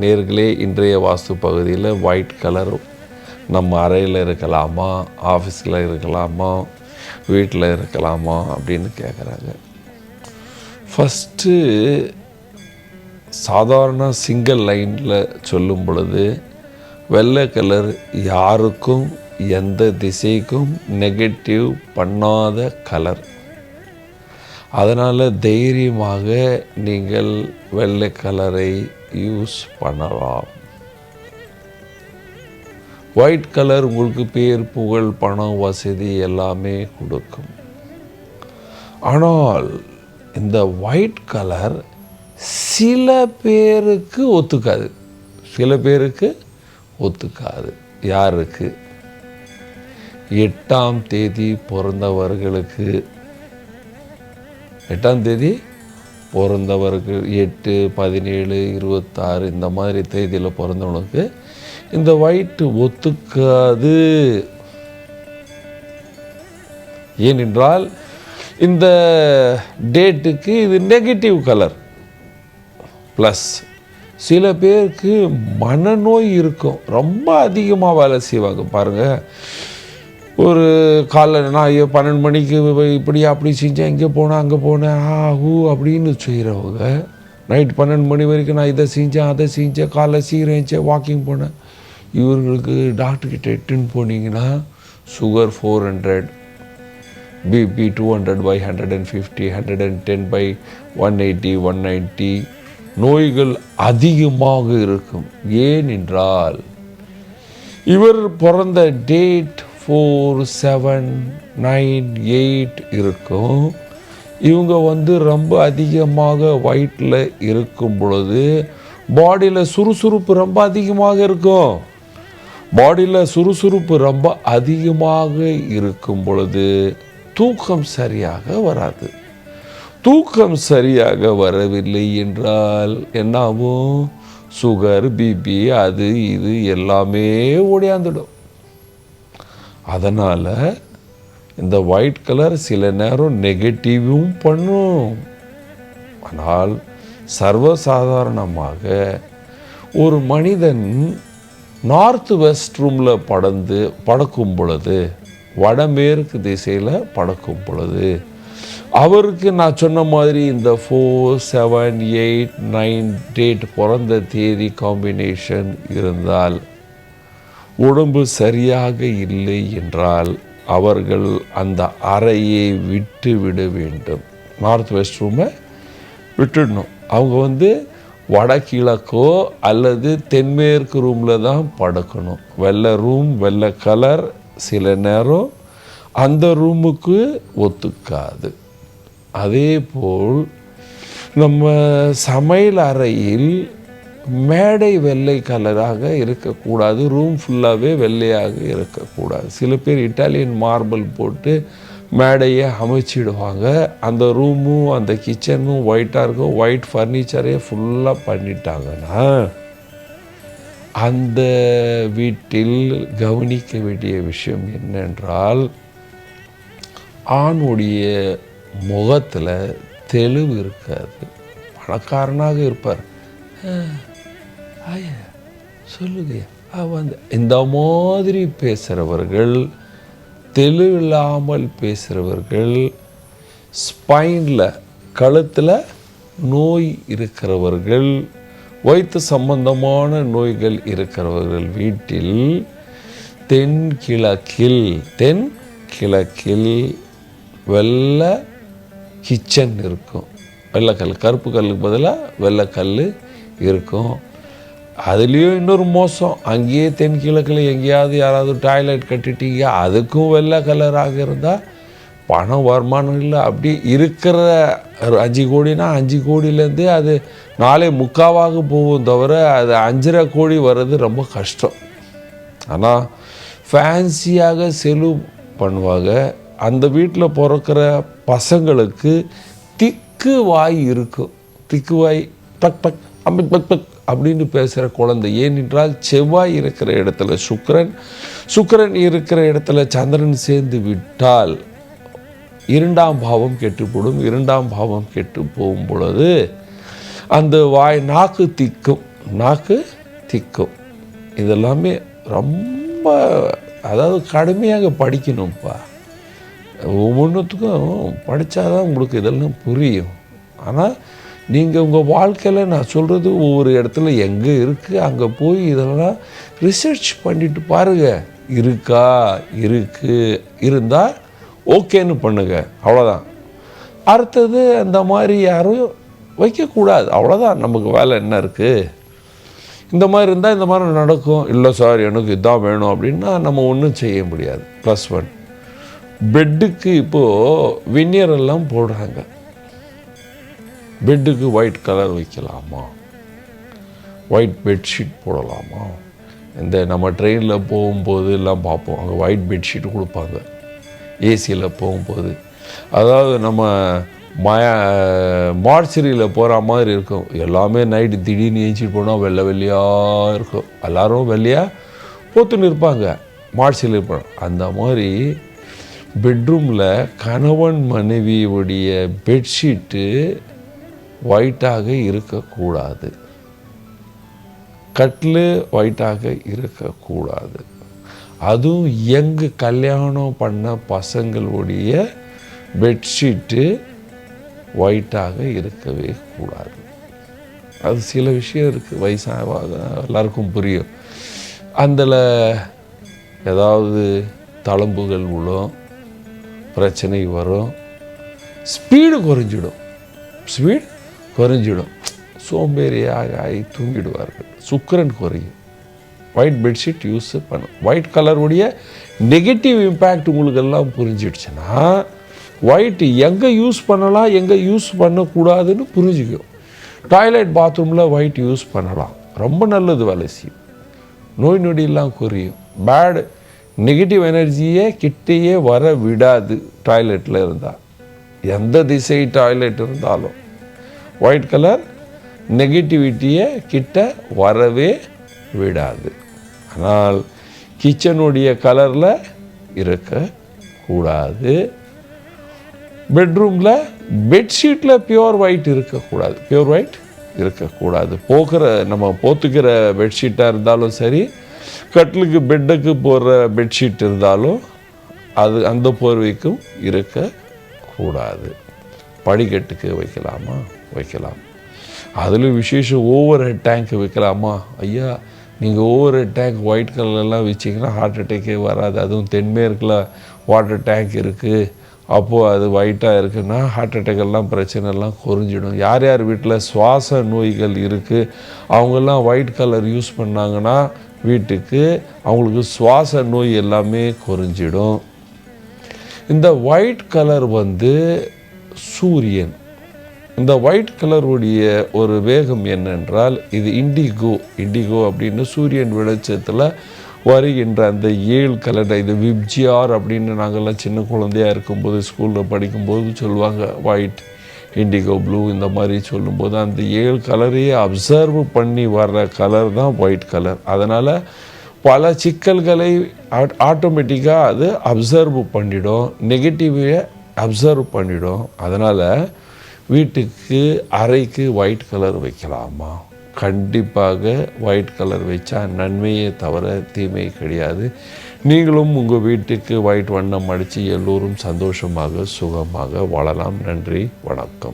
நேர்களே, இன்றைய வாஸ்து பகுதியில் ஒயிட் கலர் நம்ம அறையில் இருக்கலாமா, ஆஃபீஸில் இருக்கலாமா, வீட்டில் இருக்கலாமா அப்படின்னு கேட்குறாங்க. ஃபஸ்ட்டு சாதாரண சிங்கிள் லைனில் சொல்லும் பொழுது வெள்ளை கலர் யாருக்கும் எந்த திசைக்கும் நெகட்டிவ் பண்ணாத கலர். அதனால் தைரியமாக நீங்கள் வெள்ளை கலரை யூஸ் பண்ணலாம். ஒயிட் கலர் உங்களுக்கு பேர், புகழ், பணம், வசதி எல்லாமே கொடுக்கும். ஆனால் இந்த ஒயிட் கலர் சில பேருக்கு ஒத்துக்காது. சில பேருக்கு ஒத்துக்காது. யாருக்கு? 8ஆம் தேதி பிறந்தவர்களுக்கு. 8ஆம் தேதி பிறந்தவர்கள் 8, 17, 26 இந்த மாதிரி தேதியில் பிறந்தவனுக்கு இந்த ஒயிட்டு ஒத்துக்காது. ஏனென்றால் இந்த டேட்டுக்கு இது நெகட்டிவ் கலர். ப்ளஸ் சில பேருக்கு மனநோய் இருக்கும், ரொம்ப அதிகமாக வேலை செய்வாங்க. பாருங்கள், ஒரு காலைல நான் 12 மணிக்கு இப்படி அப்படி செஞ்சேன், இங்கே போனேன் அங்கே போனேன் அப்படின்னு செய்கிறவங்க நைட் 12 மணி வரைக்கும் நான் இதை செஞ்சேன் அதை செஞ்சேன், காலைல சீக்கிரம் எழுந்தேன், வாக்கிங் போனேன். இவர்களுக்கு டாக்டர்கிட்ட எட்டுன்னு போனீங்கன்னா சுகர் 400, பிபி 200/150, 110/180, 190 நோய்கள் அதிகமாக இருக்கும். ஏனென்றால் இவர் பிறந்த டேட் 4, 7, 9, 8 இருக்கும். இவங்க ரொம்ப அதிகமாக ஒயிட்டில் இருக்கும் பொழுது பாடியில் சுறுசுறுப்பு ரொம்ப அதிகமாக இருக்கும். பாடியில் சுறுசுறுப்பு ரொம்ப அதிகமாக இருக்கும் பொழுது தூக்கம் சரியாக வராது. தூக்கம் சரியாக வரவில்லை என்றால் என்னாகும்? சுகர், பிபி, அது இது எல்லாமே ஓடியாந்துடும். அதனால் இந்த ஒயிட் கலர் சில நேரம் நெகட்டிவும் பண்ணும். ஆனால் சர்வசாதாரணமாக ஒரு மனிதன் நார்த் வெஸ்ட் ரூமில் படுக்கும் பொழுது, வடமேற்கு திசையில் படுக்கும் பொழுது அவருக்கு நான் சொன்ன மாதிரி இந்த 4, 7, 8, 9 டேட் பிறந்த தேதி காம்பினேஷன் இருந்தால், உடம்பு சரியாக இல்லை என்றால் அவர்கள் அந்த அறையை விட்டு விட வேண்டும். நார்த் வெஸ்ட் ரூமை விட்டுடணும். அவங்க வடகிழக்கோ அல்லது தென்மேற்கு ரூமில் தான் படுக்கணும். வெள்ளை ரூம், வெள்ளை கலர் சில நேரம் அந்த ரூமுக்கு ஒத்துக்காது. அதே போல் நம்ம சமையல் அறையில் மேடை வெள்ளை கலராக இருக்கக்கூடாது, ரூம் ஃபுல்லாகவே வெள்ளையாக இருக்கக்கூடாது. சில பேர் இட்டாலியன் மார்பிள் போட்டு மேடையை அமைச்சிடுவாங்க. அந்த ரூமும் அந்த கிச்சனும் ஒயிட்டாக இருக்கும். ஒயிட் ஃபர்னிச்சரே ஃபுல்லாக பண்ணிட்டாங்கன்னா அந்த வீட்டில் கவனிக்க வேண்டிய விஷயம் என்னென்றால், ஆணுடைய முகத்தில் தெளிவு இருக்காது. பணக்காரனாக இருப்பார், ஐயா சொல்லுங்க இந்த மாதிரி பேசுகிறவர்கள், தெளிவில்லாமல் பேசுகிறவர்கள், ஸ்பைனில் கழுத்தில் நோய் இருக்கிறவர்கள், வயிற்று சம்பந்தமான நோய்கள் இருக்கிறவர்கள் வீட்டில் தென்கிழக்கில் வெள்ளை கிச்சன் இருக்கும். வெள்ளைக்கல், கருப்பு கல்லுக்கு பதிலாக வெள்ளைக்கல் இருக்கும். அதுலேயும் இன்னொரு மோசம், அங்கேயே தென்கிழக்கில் எங்கேயாவது யாராவது டாய்லெட் கட்டிட்டீங்க, அதுக்கும் வெள்ளை கலராக இருந்தால் பணம் வருமானம் இல்லை. அப்படி இருக்கிற 5 கோடினா 5 கோடியிலேருந்து அது 4.75 போகும் தவிர அது 5.5 கோடி வர்றது ரொம்ப கஷ்டம். ஆனால் ஃபேன்சியாக செலவு பண்ணுவாங்க. அந்த வீட்டில் பிறக்கிற பசங்களுக்கு திக்கு வாய் இருக்கும். திக்கு வாய், பக் பக் அம்பக் பக் பக் அப்படின்னு பேசுகிற குழந்தை. ஏனென்றால் செவ்வாய் இருக்கிற இடத்துல சுக்கிரன் இருக்கிற இடத்துல சந்திரன் சேர்ந்து விட்டால் 2ஆம் பாவம் கெட்டுப்படும். 2ஆம் பாவம் கெட்டு போகும் பொழுது அந்த நாக்கு திக்கும். நாக்கு திக்கும். இதெல்லாமே ரொம்ப அதாவது கடுமையாக படிக்கணும்ப்பா. ஒவ்வொன்றுத்துக்கும் படித்தாதான் உங்களுக்கு இதெல்லாம் புரியும். ஆனால் நீங்கள் உங்கள் வாழ்க்கையில் நான் சொல்கிறது ஒவ்வொரு இடத்துல எங்கே இருக்குது அங்கே போய் இதெல்லாம் ரிசர்ச் பண்ணிட்டு பாருங்கள். இருக்கா இருந்தால் ஓகேன்னு பண்ணுங்க, அவ்வளோதான். அடுத்தது அந்த மாதிரி யாரும் வைக்கக்கூடாது, அவ்வளோதான். நமக்கு வேலை என்ன இருக்குது? இந்த மாதிரி இருந்தால் இந்த மாதிரி நடக்கும். இல்லை சார் எனக்கு இதான் வேணும் அப்படின்னா நம்ம ஒன்றும் செய்ய முடியாது. +1 பெட்டுக்கு இப்போது வினியர் எல்லாம் போடுறாங்க. பெட்டுக்கு ஒயிட் கலர் வைக்கலாமா? ஒயிட் பெட்ஷீட் போடலாமா? இந்த நம்ம ட்ரெயினில் போகும்போது எல்லாம் பார்ப்போம், அங்கே ஒயிட் பெட்ஷீட் கொடுப்பாங்க. ஏசியில் போகும்போது அதாவது நம்ம மார்ச்சரியில் போகிற மாதிரி இருக்கும். எல்லாமே நைட்டு திடீர்னு ஏஞ்சிட்டு போனால் வெள்ளை வெள்ளையாக இருக்கும். எல்லோரும் வெள்ளையாக போத்துன்னு இருப்பாங்க, மார்ச்சரியில் இருப்பாங்க. அந்த மாதிரி பெட்ரூமில் கணவன் மனைவியுடைய பெட்ஷீட்டு ஒயிட்டாக இருக்கக்கூடாது, கட்டில் ஒயிட்டாக இருக்கக்கூடாது. அதுவும் யங்கு கல்யாணம் பண்ண பசங்களுடைய பெட்ஷீட்டு ஒயிட்டாக இருக்கவே கூடாது. அது சில விஷயம் இருக்குது, வயசாக எல்லாருக்கும் புரியும். அதில் ஏதாவது தழும்புகள் விழும், பிரச்சனை வரும், ஸ்பீடு குறைஞ்சிடும், சோம்பேறியாக ஆகி தூங்கிடுவார்கள், சுக்கிரன் குறையும். ஒயிட் பெட்ஷீட் யூஸ் பண்ணும். ஒயிட் கலருடைய நெகட்டிவ் இம்பேக்ட் உங்களுக்கு எல்லாம் புரிஞ்சிடுச்சுன்னா ஒயிட் எங்கே யூஸ் பண்ணலாம் எங்கே யூஸ் பண்ணக்கூடாதுன்னு புரிஞ்சுக்கும். டாய்லெட் பாத்ரூமில் ஒயிட் யூஸ் பண்ணலாம், ரொம்ப நல்லது, வேலை செய்யும், நோய் நொடியெல்லாம் குறையும். பேட் நெகட்டிவ் எனர்ஜியே கிட்டேயே வர விடாது. டாய்லெட்டில் இருந்தால் எந்த திசை டாய்லெட் இருந்தாலும் ஒயிட் கலர் நெகட்டிவிட்டியை கிட்ட வரவே விடாது. ஆனால் கிச்சனுடைய கலரில் இருக்கக்கூடாது. பெட்ரூமில் பெட்ஷீட்டில் பியூர் ஒயிட் இருக்கக்கூடாது. நம்ம போத்துக்கிற பெட்ஷீட்டாக இருந்தாலும் சரி, கட்டிலுக்கு பெட்டுக்கு போடுற பெட்ஷீட் இருந்தாலும் அது அந்த போர்வைக்கும் இருக்கக்கூடாது. படிக்கட்டுக்கு வைக்கலாம். அதில் விசேஷம் ஓவர் ஹெட் டேங்க் வைக்கலாமா? ஐயா, நீங்கள் ஓவர் ஹெட் டேங்க் ஒயிட் கலர்லாம் வச்சிங்கன்னா ஹார்ட் அட்டேக்கே வராது. அதுவும் தென்மேற்கில் வாட்டர் டேங்க் இருக்குது, அப்போது அது ஒயிட்டாக இருக்குன்னா ஹார்ட் அட்டேக்கெல்லாம் பிரச்சனைலாம் குறைஞ்சிடும். யார் யார் வீட்டில் சுவாச நோய்கள் இருக்குது அவங்கெல்லாம் ஒயிட் கலர் யூஸ் பண்ணாங்கன்னா வீட்டுக்கு அவங்களுக்கு சுவாச நோய் எல்லாமே குறைஞ்சிடும். இந்த ஒயிட் கலர் சூரியன். இந்த ஒயிட் கலருடைய ஒரு வேகம் என்னென்றால் இது இண்டிகோ அப்படின்னு சூரியன் வெளிச்சத்தில் வருகின்ற அந்த 7 கலர். இது விப்ஜிஆர் அப்படின்னு நாங்கள்லாம் சின்ன குழந்தையாக இருக்கும்போது ஸ்கூலில் படிக்கும்போது சொல்லுவாங்க, ஒயிட், இண்டிகோ, ப்ளூ, இந்த மாதிரி சொல்லும்போது அந்த 7 கலரையே அப்சர்வ் பண்ணி வர்ற கலர் தான் ஒயிட் கலர். அதனால் பல சிக்கல்களை ஆட்டோமேட்டிக்காக அது அப்சர்வ் பண்ணிடும், நெகட்டிவை அப்சர்வ் பண்ணிடும். அதனால் வீட்டுக்கு அறைக்கு ஒயிட் கலர் வைக்கலாமா? கண்டிப்பாக ஒயிட் கலர் வச்சா நன்மையே தவிர தீமை கிடையாது. நீங்களும் உங்கள் வீட்டுக்கு ஒயிட் வண்ணம் அடித்து எல்லோரும் சந்தோஷமாக சுகமாக வாழலாம். நன்றி, வணக்கம்.